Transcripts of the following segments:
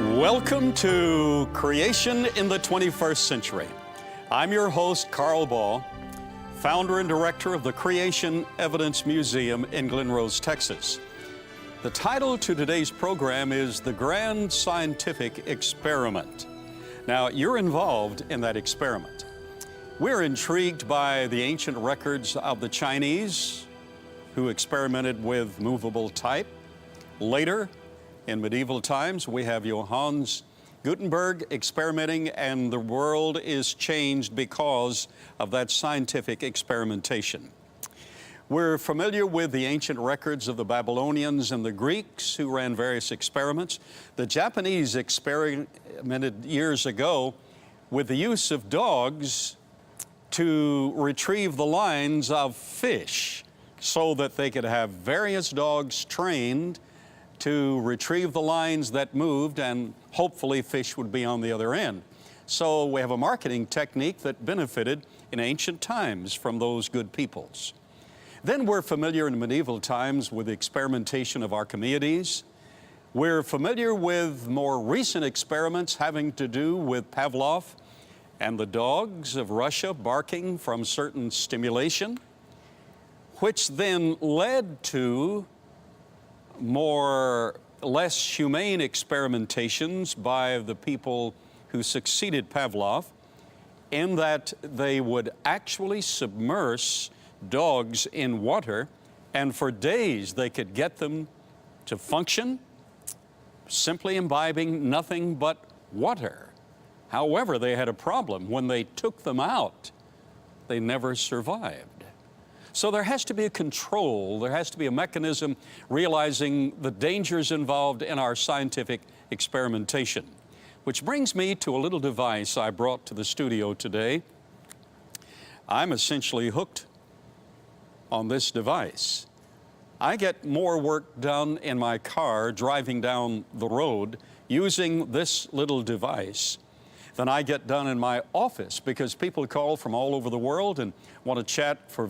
Welcome to Creation in the 21st Century. I'm your host, Carl Ball, founder and director of the Creation Evidence Museum in Glen Rose, Texas. The title to today's program is The Grand Scientific Experiment. Now, you're involved in that experiment. We're intrigued by the ancient records of the Chinese who experimented with movable type. Later, in medieval times, we have Johannes Gutenberg experimenting, and the world is changed because of that scientific experimentation. We're familiar with the ancient records of the Babylonians and the Greeks who ran various experiments. The Japanese experimented years ago with the use of dogs to retrieve the lines of fish so that they could have various dogs trained to retrieve the lines that moved, and hopefully fish would be on the other end. So we have a marketing technique that benefited in ancient times from those good peoples. Then we're familiar in medieval times with the experimentation of Archimedes. We're familiar with more recent experiments having to do with Pavlov and the dogs of Russia barking from certain stimulation, which then led to less humane experimentations by the people who succeeded Pavlov, in that they would actually submerge dogs in water, and for days they could get them to function simply imbibing nothing but water. However, they had a problem. When they took them out, they never survived. So there has to be a control, there has to be a mechanism realizing the dangers involved in our scientific experimentation. Which brings me to a little device I brought to the studio today. I'm essentially hooked on this device. I get more work done in my car driving down the road using this little device than I get done in my office, because people call from all over the world and want to chat for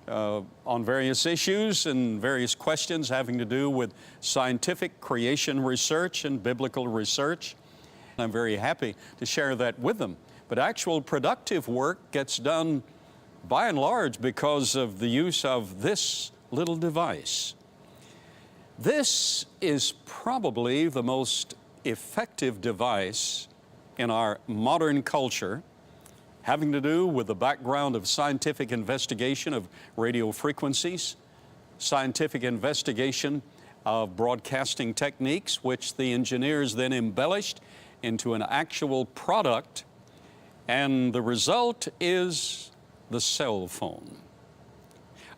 on various issues and various questions having to do with scientific creation research and biblical research. I'm very happy to share that with them. But actual productive work gets done by and large because of the use of this little device. This is probably the most effective device in our modern culture, having to do with the background of scientific investigation of radio frequencies, scientific investigation of broadcasting techniques, which the engineers then embellished into an actual product, and the result is the cell phone.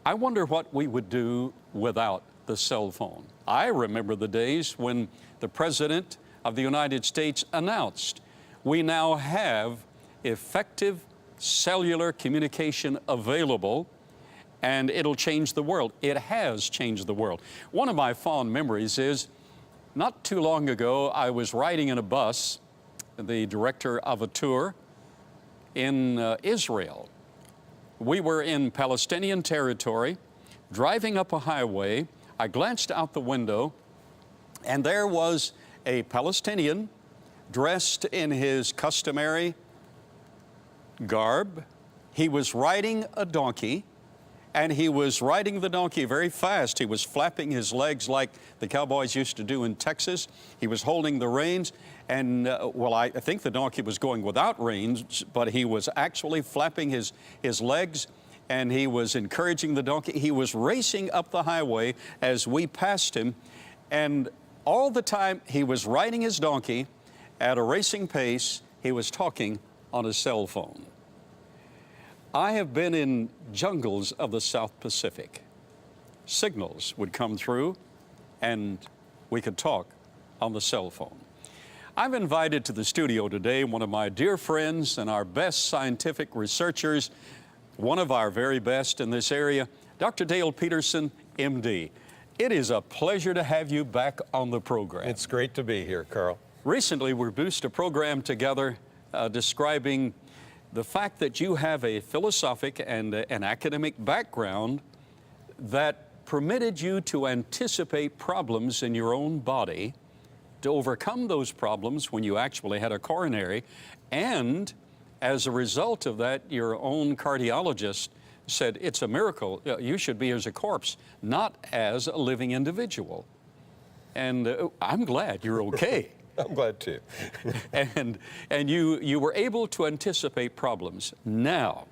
I wonder what we would do without the cell phone. I remember the days when the President of the United States announced, we now have effective cellular communication available, and it'll change the world. It has changed the world. One of my fond memories is, not too long ago, I was riding in a bus, the director of a tour in Israel. We were in Palestinian territory, driving up a highway. I glanced out the window, and there was a Palestinian dressed in his customary garb. He was riding a donkey, and he was riding the donkey very fast. He was flapping his legs like the cowboys used to do in Texas. He was holding the reins, and I think the donkey was going without reins, but he was actually flapping his legs, and he was encouraging the donkey. He was racing up the highway as we passed him, and all the time he was riding his donkey at a racing pace. He was talking on a cell phone. I have been in jungles of the South Pacific. Signals would come through and we could talk on the cell phone. I've invited to the studio today one of my dear friends and our best scientific researchers, one of our very best in this area, Dr. Dale Peterson, MD. It is a pleasure to have you back on the program. It's great to be here, Carl. Recently, we produced a program together describing the fact that you have a philosophic and an academic background that permitted you to anticipate problems in your own body to overcome those problems when you actually had a coronary. And as a result of that, your own cardiologist said, it's a miracle. You should be as a corpse, not as a living individual. And I'm glad you're okay. I'm glad too. and you were able to anticipate problems. Now,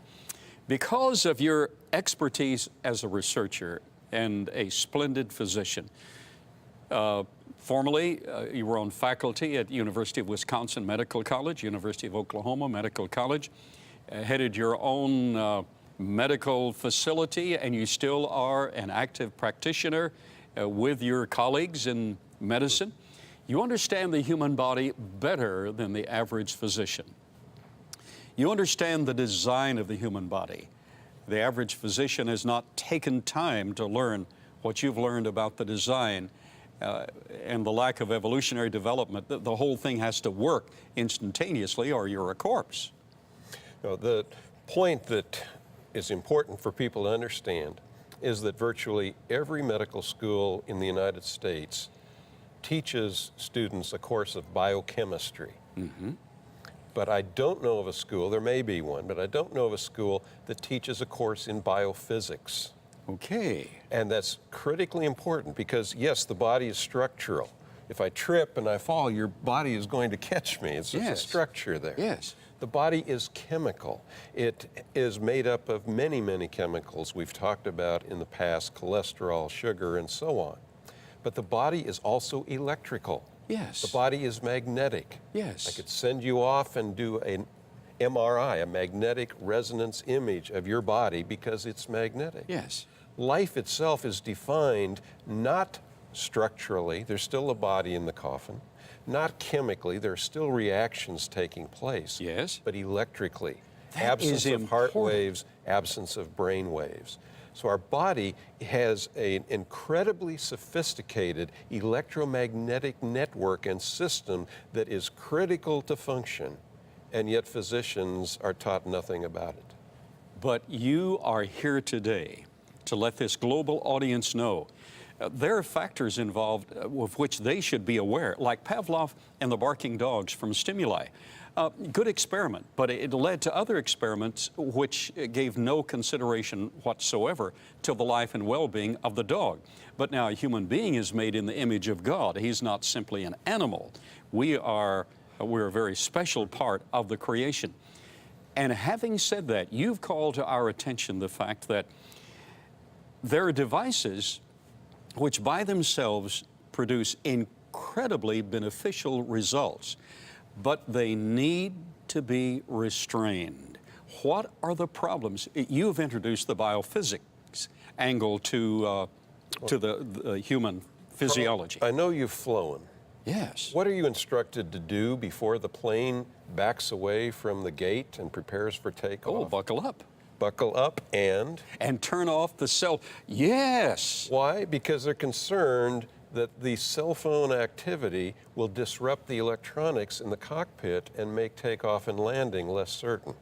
because of your expertise as a researcher and a splendid physician, formerly, you were on faculty at University of Wisconsin Medical College, University of Oklahoma Medical College, headed your own medical facility, and you still are an active practitioner with your colleagues in medicine. You understand the human body better than the average physician. You understand the design of the human body. The average physician has not taken time to learn what you've learned about the design and the lack of evolutionary development. The whole thing has to work instantaneously or you're a corpse. No, the point that is important for people to understand is that virtually every medical school in the United States teaches students a course of biochemistry. Mm-hmm. But I don't know of a school, there may be one, but I don't know of a school that teaches a course in biophysics. Okay. And that's critically important because, yes, the body is structural. If I trip and I fall, your body is going to catch me. It's just a structure there. Yes. The body is chemical. It is made up of many, many chemicals we've talked about in the past, cholesterol, sugar, and so on. But the body is also electrical. Yes. The body is magnetic. Yes. I could send you off and do an MRI, a magnetic resonance image of your body because it's magnetic. Yes. Life itself is defined not structurally, there's still a body in the coffin, not chemically, there are still reactions taking place. Yes. But electrically. That absence is of heart important. waves, absence of brain waves. So our body has an incredibly sophisticated electromagnetic network and system that is critical to function, and yet physicians are taught nothing about it. But you are here today to let this global audience know there are factors involved of which they should be aware, like Pavlov and the barking dogs from stimuli. Good experiment, but it led to other experiments which gave no consideration whatsoever to the life and well-being of the dog. But now a human being is made in the image of God. He's not simply an animal. We're a very special part of the creation. And having said that, you've called to our attention the fact that there are devices which by themselves produce incredibly beneficial results, but they need to be restrained. What are the problems? You've introduced the biophysics angle to the human physiology. I know you've flown. Yes. What are you instructed to do before the plane backs away from the gate and prepares for takeoff? Oh, buckle up. Buckle up and turn off the cell. Yes. Why? Because they're concerned that the cell phone activity will disrupt the electronics in the cockpit and make takeoff and landing less certain.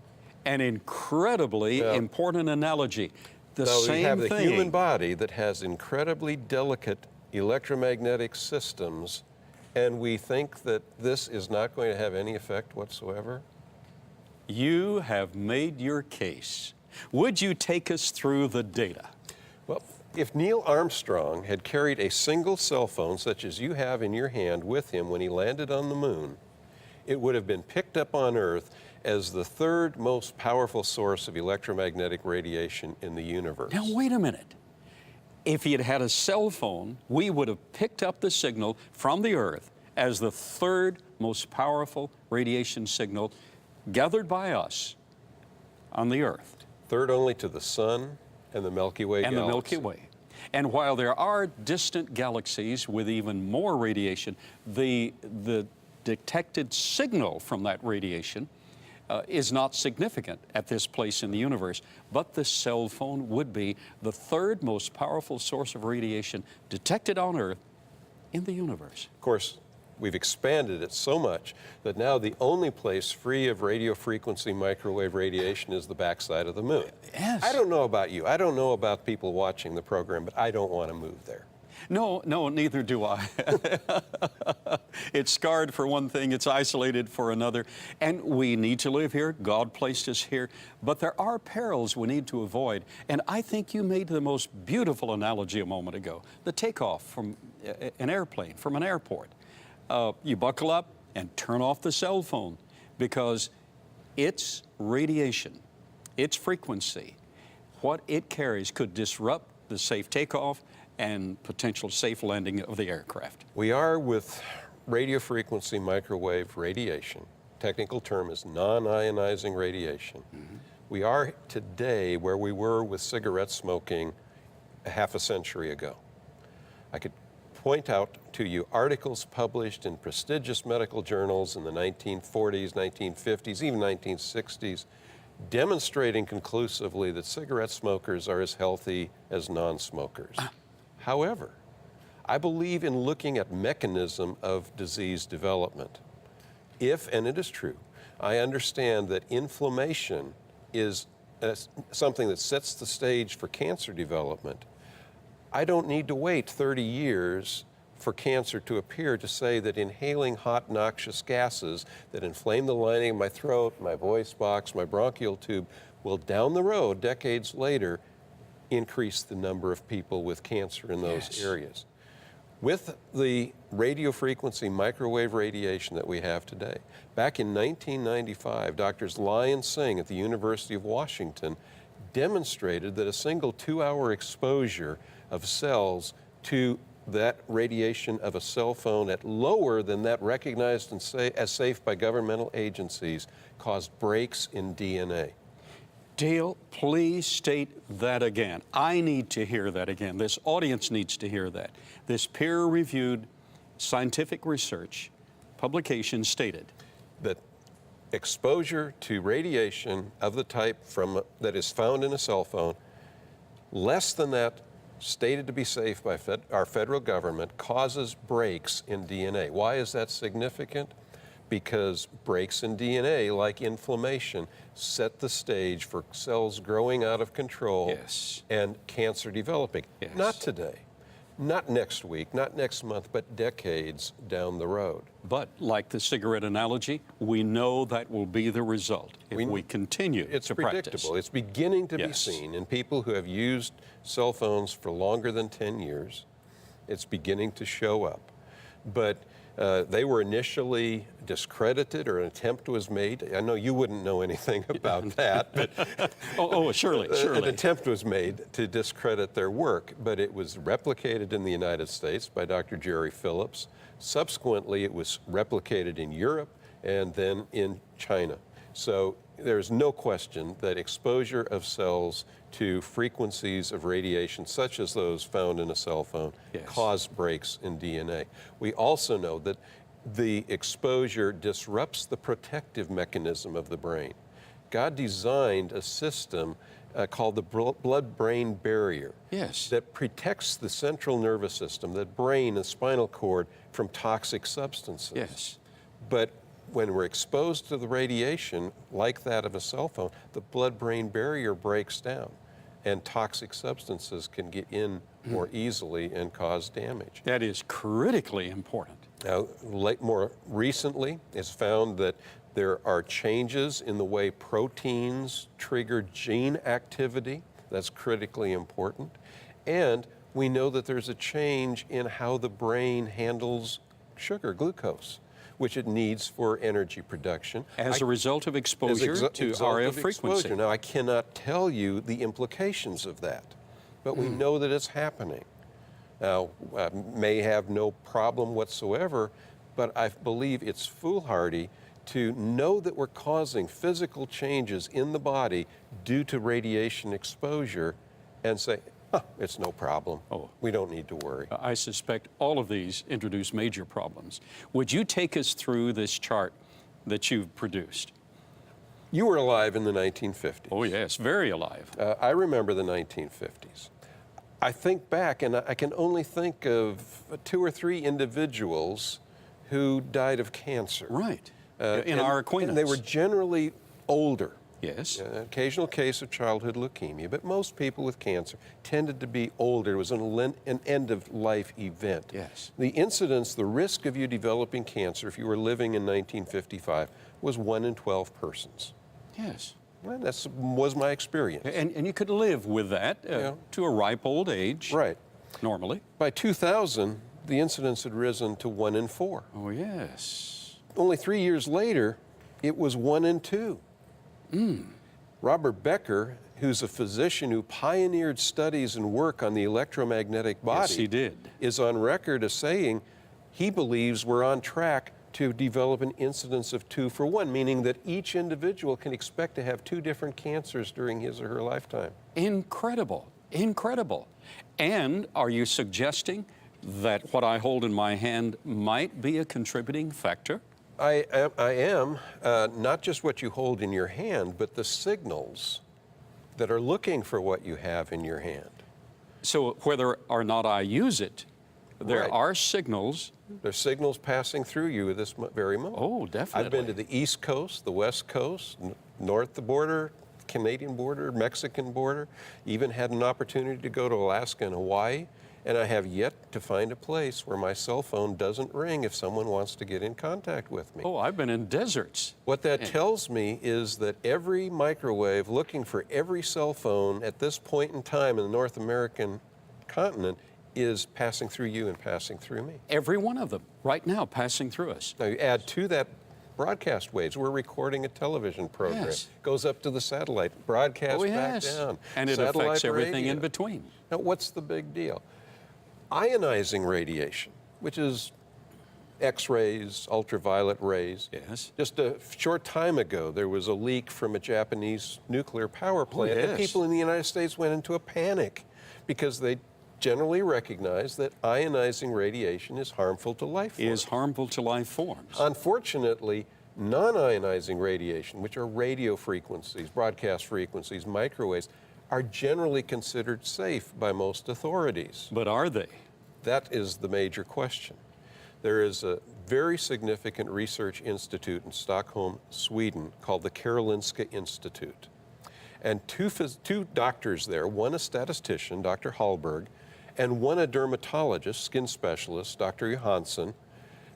An incredibly important analogy. The so same we have the thing. human body that has incredibly delicate electromagnetic systems, and we think that this is not going to have any effect whatsoever? You have made your case. Would you take us through the data? Well, if Neil Armstrong had carried a single cell phone such as you have in your hand with him when he landed on the moon, it would have been picked up on Earth as the third most powerful source of electromagnetic radiation in the universe. Now, wait a minute. If he had had a cell phone, we would have picked up the signal from the Earth as the third most powerful radiation signal gathered by us on the Earth. Third only to the Sun and the Milky Way galaxy. And the Milky Way. And while there are distant galaxies with even more radiation, the detected signal from that radiation is not significant at this place in the universe. But the cell phone would be the third most powerful source of radiation detected on Earth in the universe. Of course, we've expanded it so much that now the only place free of radio frequency microwave radiation is the backside of the moon. Yes. I don't know about you. I don't know about people watching the program, but I don't want to move there. No, neither do I. It's scarred for one thing, it's isolated for another. And we need to live here. God placed us here. But there are perils we need to avoid. And I think you made the most beautiful analogy a moment ago. The takeoff from an airplane, from an airport. You buckle up and turn off the cell phone because its radiation, its frequency, what it carries could disrupt the safe takeoff and potential safe landing of the aircraft. We are with radio frequency microwave radiation. Technical term is non-ionizing radiation. We are today where we were with cigarette smoking a half a century ago. I could point out to you articles published in prestigious medical journals in the 1940s, 1950s, even 1960s, demonstrating conclusively that cigarette smokers are as healthy as non-smokers. However, I believe in looking at mechanism of disease development. If, and it is true, I understand that inflammation is something that sets the stage for cancer development, I don't need to wait 30 years for cancer to appear to say that inhaling hot, noxious gases that inflame the lining of my throat, my voice box, my bronchial tube will down the road, decades later, increase the number of people with cancer in those areas. With the radio frequency microwave radiation that we have today, back in 1995, Drs. Lai and Singh at the University of Washington demonstrated that a single 2-hour exposure of cells to that radiation of a cell phone at lower than that recognized and as safe by governmental agencies caused breaks in DNA. Dale, please state that again. I need to hear that again. This audience needs to hear that. This peer-reviewed scientific research publication stated that exposure to radiation of the type that is found in a cell phone, less than that stated to be safe by our federal government, causes breaks in DNA. Why is that significant? Because breaks in DNA, like inflammation, set the stage for cells growing out of control and cancer developing. Not today, not next week, not next month, but decades down the road. But like the cigarette analogy, we know that will be the result if we continue to practice. It's predictable. It's beginning to be seen in people who have used cell phones for longer than 10 years. It's beginning to show up. But they were initially discredited, or an attempt was made. I know you wouldn't know anything about that, but surely. An attempt was made to discredit their work, but it was replicated in the United States by Dr. Jerry Phillips. Subsequently, it was replicated in Europe and then in China. So there's no question that exposure of cells to frequencies of radiation, such as those found in a cell phone, cause breaks in DNA. We also know that the exposure disrupts the protective mechanism of the brain. God designed a system called the blood-brain barrier that protects the central nervous system, the brain and spinal cord, from toxic substances. But when we're exposed to the radiation, like that of a cell phone, the blood-brain barrier breaks down and toxic substances can get in more easily and cause damage. That is critically important. Now, more recently, it's found that there are changes in the way proteins trigger gene activity. That's critically important. And we know that there's a change in how the brain handles sugar, glucose, which it needs for energy production. As a result of exposure to RF frequency. Now, I cannot tell you the implications of that, but we know that it's happening. Now, may have no problem whatsoever, but I believe it's foolhardy to know that we're causing physical changes in the body due to radiation exposure and say, it's no problem. We don't need to worry. I suspect all of these introduce major problems. Would you take us through this chart that you've produced? You were alive in the 1950s. Oh, yes, very alive. I remember the 1950s. I think back, and I can only think of 2 or 3 individuals who died of cancer. Right. In our acquaintance. And they were generally older. Yes. An occasional case of childhood leukemia, but most people with cancer tended to be older. It was an end-of-life event. Yes. The incidence, the risk of you developing cancer if you were living in 1955 was 1 in 12 persons. Yes. Well, that was my experience. And you could live with that to a ripe old age. Right. Normally. By 2000, the incidence had risen to 1 in 4. Oh, yes. Only 3 years later, it was 1 in 2. Robert Becker, who's a physician who pioneered studies and work on the electromagnetic body, Yes, he did. is on record as saying he believes we're on track to develop an incidence of 2 for 1, meaning that each individual can expect to have 2 different cancers during his or her lifetime. Incredible. Incredible. And are you suggesting that what I hold in my hand might be a contributing factor? I am, not just what you hold in your hand, but the signals that are looking for what you have in your hand. So whether or not I use it, there Right. are signals. There's signals passing through you at this very moment. Oh, definitely. I've been to the East Coast, the West Coast, north the border, Canadian border, Mexican border, even had an opportunity to go to Alaska and Hawaii, and I have yet to find a place where my cell phone doesn't ring if someone wants to get in contact with me. Oh, I've been in deserts. What that tells me is that every microwave looking for every cell phone at this point in time in the North American continent is passing through you and passing through me. Every one of them right now passing through us. Now you add to that broadcast waves. We're recording a television program. Yes. Goes up to the satellite, broadcast Oh, yes. back down. And it Satellite affects everything radio. in between. Now what's the big deal? Ionizing radiation, which is X-rays, ultraviolet rays. Yes. Just a short time ago, there was a leak from a Japanese nuclear power plant, and yes. people in the United States went into a panic because they generally recognize that ionizing radiation is harmful to life forms. Is harmful to life forms. Unfortunately, non-ionizing radiation, which are radio frequencies, broadcast frequencies, microwaves, are generally considered safe by most authorities. But are they? That is the major question. There is a very significant research institute in Stockholm, Sweden, called the Karolinska Institute. And two doctors there, one a statistician, Dr. Hallberg, and one a dermatologist, skin specialist, Dr. Johansson,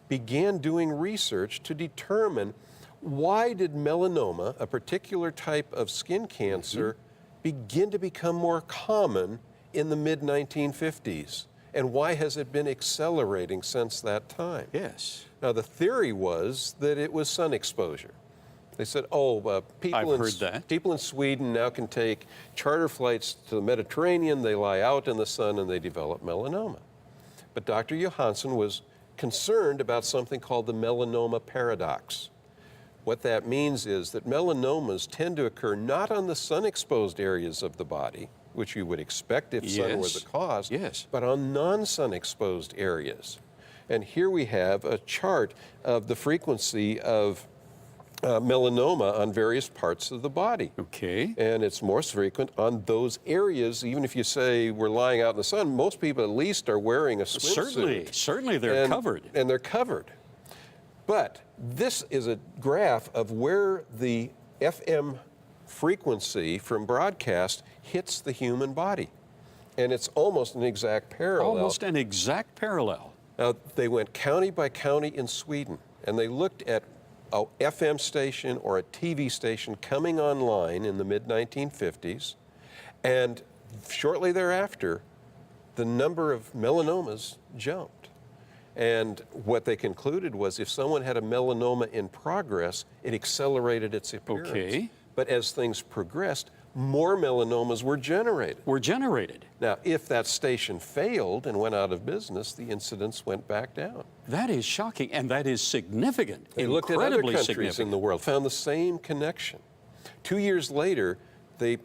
began doing research to determine why did melanoma, a particular type of skin cancer, begin to become more common in the mid-1950s? And why has it been accelerating since that time? Yes. Now, the theory was that it was sun exposure. They said, people in Sweden now can take charter flights to the Mediterranean, they lie out in the sun, and they develop melanoma. But Dr. Johansson was concerned about something called the melanoma paradox. What that means is that melanomas tend to occur not on the sun-exposed areas of the body, which you would expect if sun were the cause, but on non-sun exposed areas. And here we have a chart of the frequency of melanoma on various parts of the body. Okay. And it's most frequent on those areas. Even if you say we're lying out in the sun, most people at least are wearing a swimsuit. Certainly they're covered. And they're covered. But this is a graph of where the FM frequency from broadcast hits the human body. And it's almost an exact parallel. Almost an exact parallel. Now, they went county by county in Sweden, and they looked at a FM station or a TV station coming online in the mid-1950s, and shortly thereafter, the number of melanomas jumped. And what they concluded was if someone had a melanoma in progress, it accelerated its appearance. Okay. But as things progressed, more melanomas were generated. Now, if that station failed and went out of business, the incidence went back down. That is shocking, and that is significant. They looked at other countries significant. in the world, found the same connection. 2 years later, they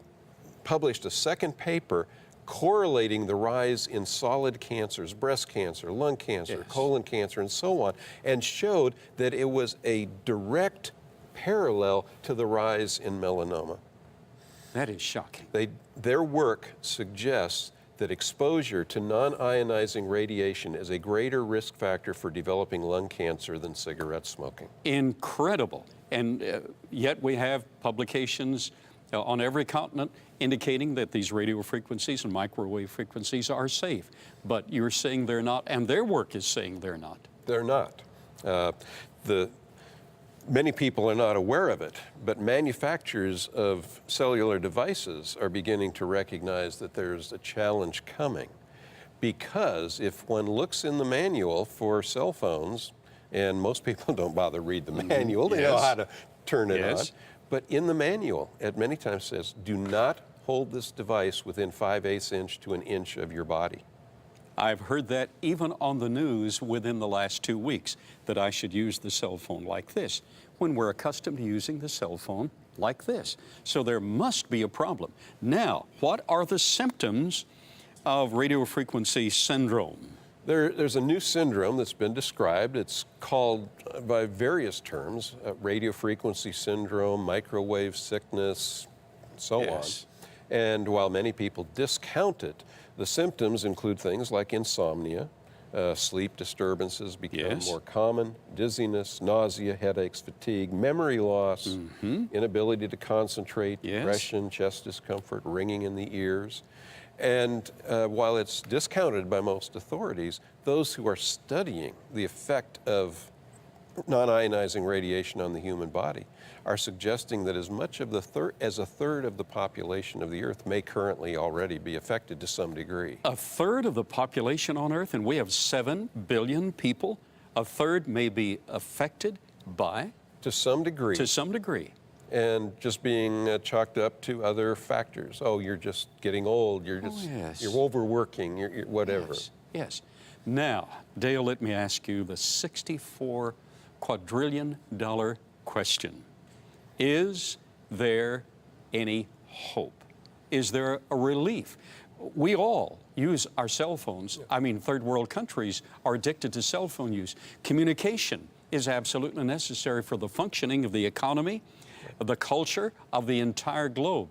published a second paper correlating the rise in solid cancers, breast cancer, lung cancer, colon cancer, and so on, and showed that it was a direct parallel to the rise in melanoma. That is shocking. Their work suggests that exposure to non-ionizing radiation is a greater risk factor for developing lung cancer than cigarette smoking. Incredible. And yet we have publications on every continent indicating that these radio frequencies and microwave frequencies are safe. But you're saying they're not, and their work is saying they're not. They're not. Many people are not aware of it, but manufacturers of cellular devices are beginning to recognize that there's a challenge coming. Because if one looks in the manual for cell phones, and most people don't bother to read the manual, they know how to turn it on. But in the manual, it many times says, do not hold this device within 5/8 inch to an inch of your body. I've heard that even on the news within the last 2 weeks, that I should use the cell phone like this, when we're accustomed to using the cell phone like this. So there must be a problem. Now, what are the symptoms of radio frequency syndrome? There's a new syndrome that's been described. It's called by various terms, radio frequency syndrome, microwave sickness, so on. And while many people discount it, the symptoms include things like insomnia, sleep disturbances become more common, dizziness, nausea, headaches, fatigue, memory loss, inability to concentrate, depression, chest discomfort, ringing in the ears. And while it's discounted by most authorities, those who are studying the effect of non-ionizing radiation on the human body are suggesting that as much of as a third of the population of the Earth may currently already be affected to some degree. A third of the population on Earth, and we have 7 billion people, a third may be affected by? To some degree. To some degree. And just being chalked up to other factors. Oh, you're just getting old, you're just, you're overworking, you're whatever. Yes. Now, Dale, let me ask you the $64 quadrillion question. Is there any hope? Is there a relief? We all use our cell phones. I mean, third world countries are addicted to cell phone use. Communication is absolutely necessary for the functioning of the economy, the culture of the entire globe.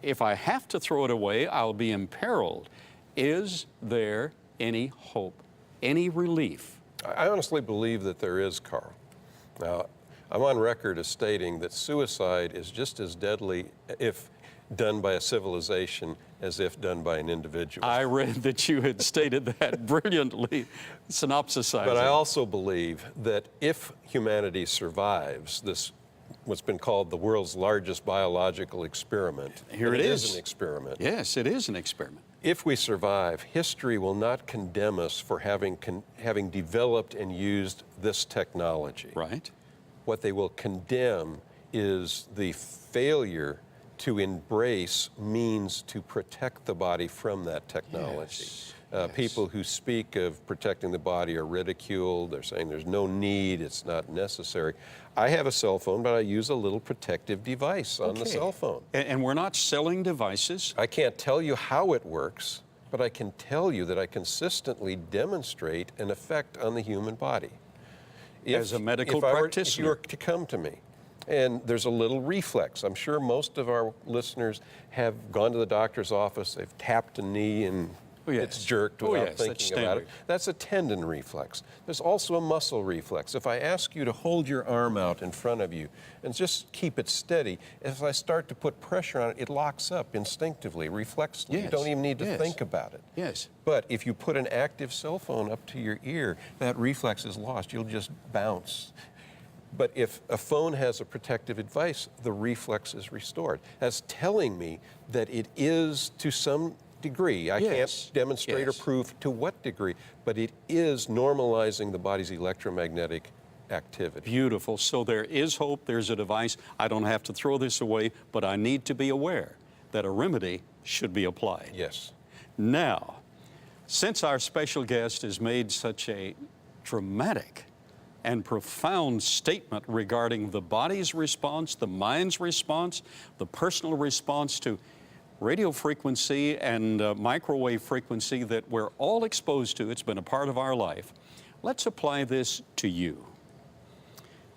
If I have to throw it away, I'll be imperiled. Is there any hope, any relief? I honestly believe that there is, Carl. Now, I'm on record as stating that suicide is just as deadly if done by a civilization as if done by an individual. I read that you had stated that brilliantly, synopsisizing. But I also believe that if humanity survives this, what's been called the world's largest biological experiment. Here it is. It is an experiment. Yes, it is an experiment. If we survive, history will not condemn us for having developed and used this technology. Right. What they will condemn is the failure to embrace means to protect the body from that technology. People who speak of protecting the body are ridiculed. They're saying there's no need, it's not necessary. I have a cell phone, but I use a little protective device on the cell phone. And we're not selling devices? I can't tell you how it works, but I can tell you that I consistently demonstrate an effect on the human body. As a medical practitioner? If you were to come to me, and there's a little reflex. I'm sure most of our listeners have gone to the doctor's office, they've tapped a knee and it's jerked without thinking about it. That's a tendon reflex. There's also a muscle reflex. If I ask you to hold your arm out in front of you and just keep it steady, if I start to put pressure on it, it locks up instinctively, reflexively. You don't even need to think about it. Yes. But if you put an active cell phone up to your ear, that reflex is lost. You'll just bounce. But if a phone has a protective device, the reflex is restored. That's telling me that it is to some degree. I can't demonstrate or prove to what degree, but it is normalizing the body's electromagnetic activity. Beautiful. So there is hope. There's a device. I don't have to throw this away, but I need to be aware that a remedy should be applied. Yes. Now, since our special guest has made such a dramatic and profound statement regarding the body's response, the mind's response, the personal response to radio frequency and microwave frequency that we're all exposed to, it's been a part of our life, let's apply this to you,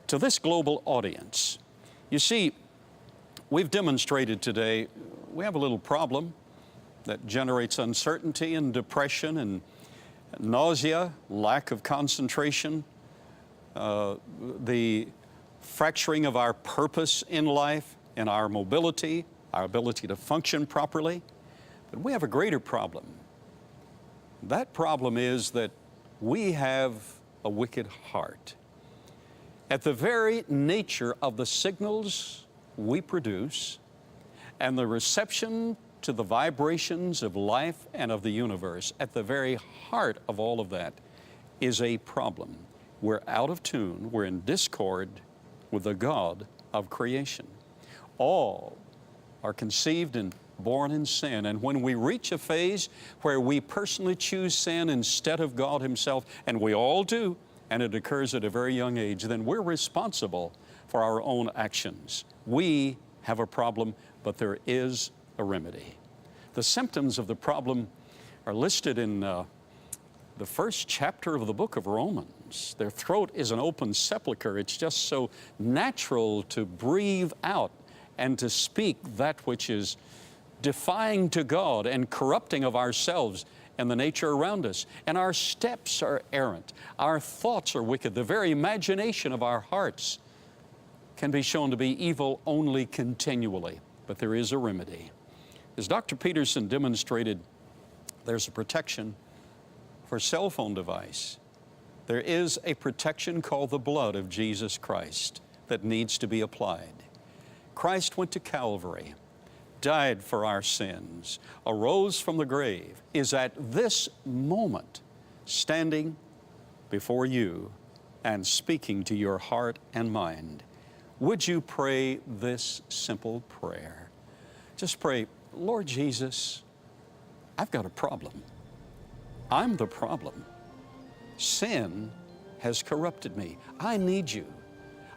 to this global audience. You see, we've demonstrated today we have a little problem. that generates uncertainty and depression and nausea, lack of concentration, the fracturing of our purpose in life and our mobility, our ability to function properly. But we have a greater problem. That problem is that we have a wicked heart. At the very nature of the signals we produce and the reception to the vibrations of life and of the universe, at the very heart of all of that is a problem. We're out of tune, we're in discord with the God of creation. All are conceived and born in sin, and when we reach a phase where we personally choose sin instead of God Himself, and we all do, and it occurs at a very young age, then we're responsible for our own actions. We have a problem, but there is a remedy. The symptoms of the problem are listed in the first chapter of the book of Romans. Their throat is an open sepulcher. It's just so natural to breathe out and to speak that which is defying to God and corrupting of ourselves and the nature around us. And our steps are errant. Our thoughts are wicked. The very imagination of our hearts can be shown to be evil only continually. But there is a remedy. As Dr. Peterson demonstrated, there's a protection for a cell phone device. There is a protection called the blood of Jesus Christ that needs to be applied. Christ went to Calvary, died for our sins, arose from the grave, is at this moment standing before you and speaking to your heart and mind. Would you pray this simple prayer? Just pray, Lord Jesus, I've got a problem. I'm the problem. Sin has corrupted me. I need you.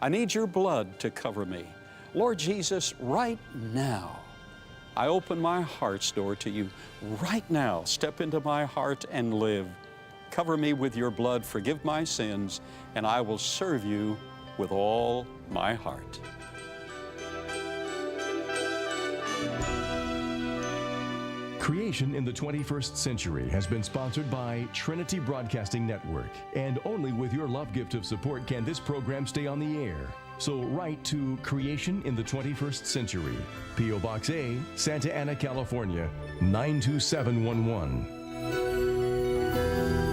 I need your blood to cover me. Lord Jesus, right now, I open my heart's door to you. Right now, step into my heart and live. Cover me with your blood, forgive my sins, and I will serve you with all my heart. Creation in the 21st Century has been sponsored by Trinity Broadcasting Network, and only with your love gift of support can this program stay on the air. So write to Creation in the 21st Century, P.O. Box A, Santa Ana, California, 92711.